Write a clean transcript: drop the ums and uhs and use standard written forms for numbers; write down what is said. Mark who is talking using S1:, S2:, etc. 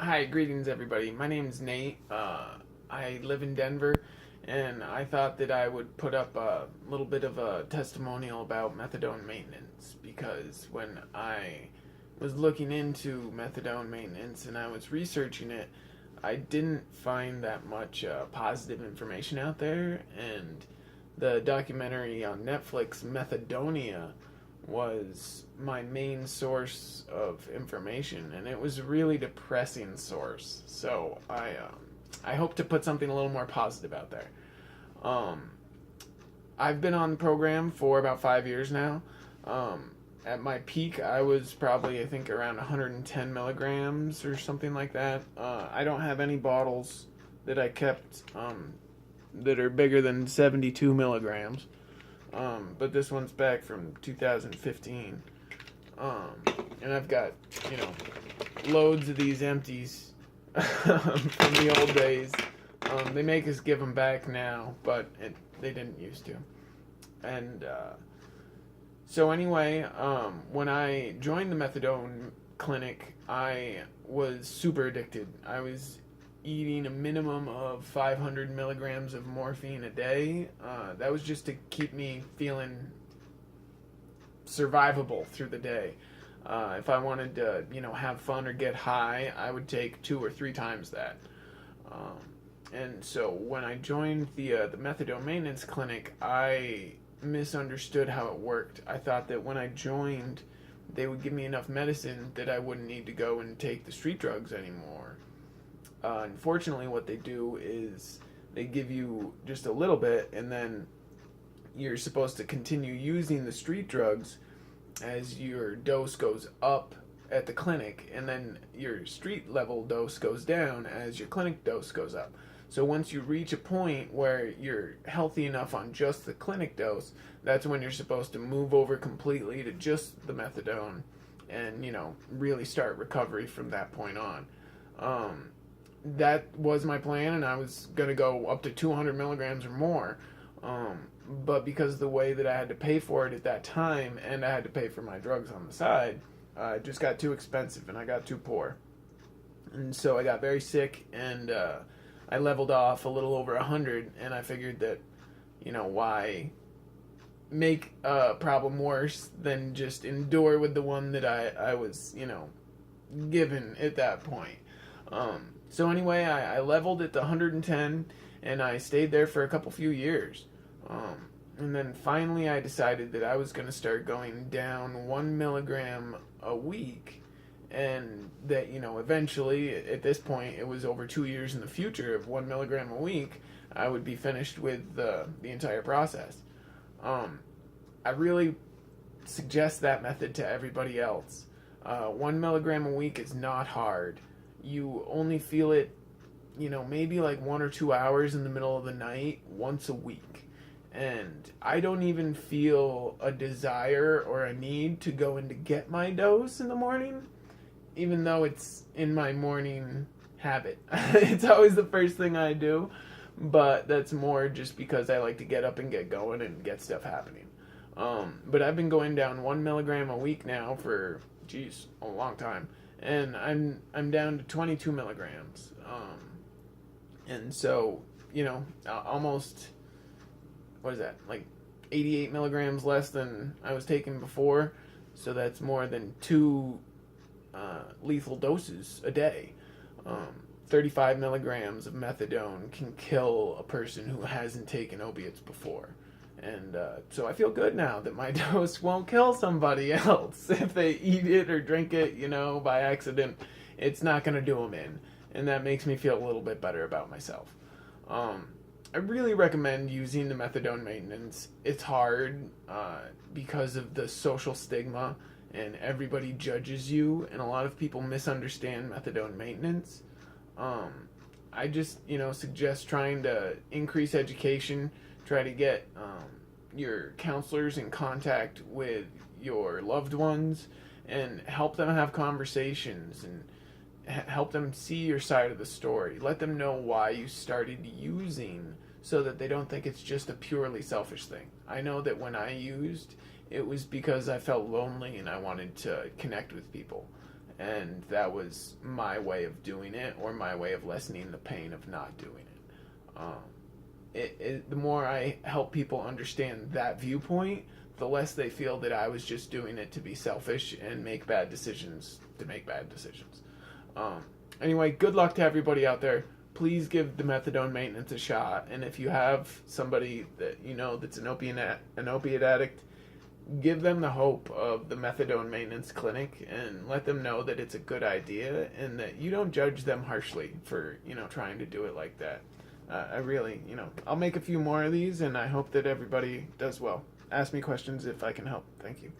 S1: Hi, greetings everybody. My name's Nate. I live in Denver, and I thought that I would put up a little bit of a testimonial about methadone maintenance because when I was looking into methadone maintenance and I was researching it, I didn't find that much positive information out there, and the documentary on Netflix, Methadonia, was my main source of information, and it was a really depressing source. So I hope to put something a little more positive out there. Um, I've been on the program for about 5 years now. At my peak, I was probably, I think, around 110 milligrams or something like that. I don't have any bottles that I kept that are bigger than 72 milligrams. But this one's back from 2015. And I've got, loads of these empties from the old days. They make us give them back now, but they didn't used to. And so anyway, when I joined the methadone clinic, I was super addicted. I was eating a minimum of 500 milligrams of morphine a day. That was just to keep me feeling survivable through the day. If I wanted to, have fun or get high, I would take 2 or 3 times that. And so when I joined the methadone maintenance clinic, I misunderstood how it worked. I thought that when I joined, they would give me enough medicine that I wouldn't need to go and take the street drugs anymore. Unfortunately, what they do is they give you just a little bit, and then you're supposed to continue using the street drugs as your dose goes up at the clinic, and then your street level dose goes down as your clinic dose goes up. So once you reach a point where you're healthy enough on just the clinic dose, that's when you're supposed to move over completely to just the methadone and, really start recovery from that point on. That was my plan, and I was going to go up to 200 milligrams or more. But because of the way that I had to pay for it at that time, and I had to pay for my drugs on the side, it just got too expensive, and I got too poor. And so I got very sick, and I leveled off a little over 100, and I figured that, why make a problem worse than just endure with the one that I was, given at that point. So anyway, I leveled at the 110, and I stayed there for a few years. And then finally I decided that I was going to start going down 1 milligram a week, and that, eventually, at this point, it was over 2 years in the future of 1 milligram a week, I would be finished with the entire process. I really suggest that method to everybody else. 1 milligram a week is not hard. You only feel it, maybe like 1 or 2 hours in the middle of the night once a week. And I don't even feel a desire or a need to go in to get my dose in the morning, even though it's in my morning habit. It's always the first thing I do, but that's more just because I like to get up and get going and get stuff happening. But I've been going down 1 milligram a week now for, a long time. And I'm down to 22 milligrams. And so, almost, what is that, like 88 milligrams less than I was taking before. So that's more than 2 lethal doses a day. 35 milligrams of methadone can kill a person who hasn't taken opiates before. And so I feel good now that my dose won't kill somebody else. If they eat it or drink it, by accident, it's not going to do them in. And that makes me feel a little bit better about myself. I really recommend using the methadone maintenance. It's hard because of the social stigma, and everybody judges you, and a lot of people misunderstand methadone maintenance. I just, suggest trying to increase education, try to get your counselors in contact with your loved ones, and help them have conversations, and help them see your side of the story. Let them know why you started using, so that they don't think it's just a purely selfish thing. I know that when I used, it was because I felt lonely and I wanted to connect with people. and that was my way of doing it, or my way of lessening the pain of not doing it. The more I help people understand that viewpoint, the less they feel that I was just doing it to be selfish and make bad decisions to make bad decisions. Anyway, good luck to everybody out there. Please give the methadone maintenance a shot, and if you have somebody that you know that's an opiate addict, give them the hope of the methadone maintenance clinic and let them know that it's a good idea and that you don't judge them harshly for, trying to do it like that. I really, I'll make a few more of these, and I hope that everybody does well. Ask me questions if I can help. Thank you.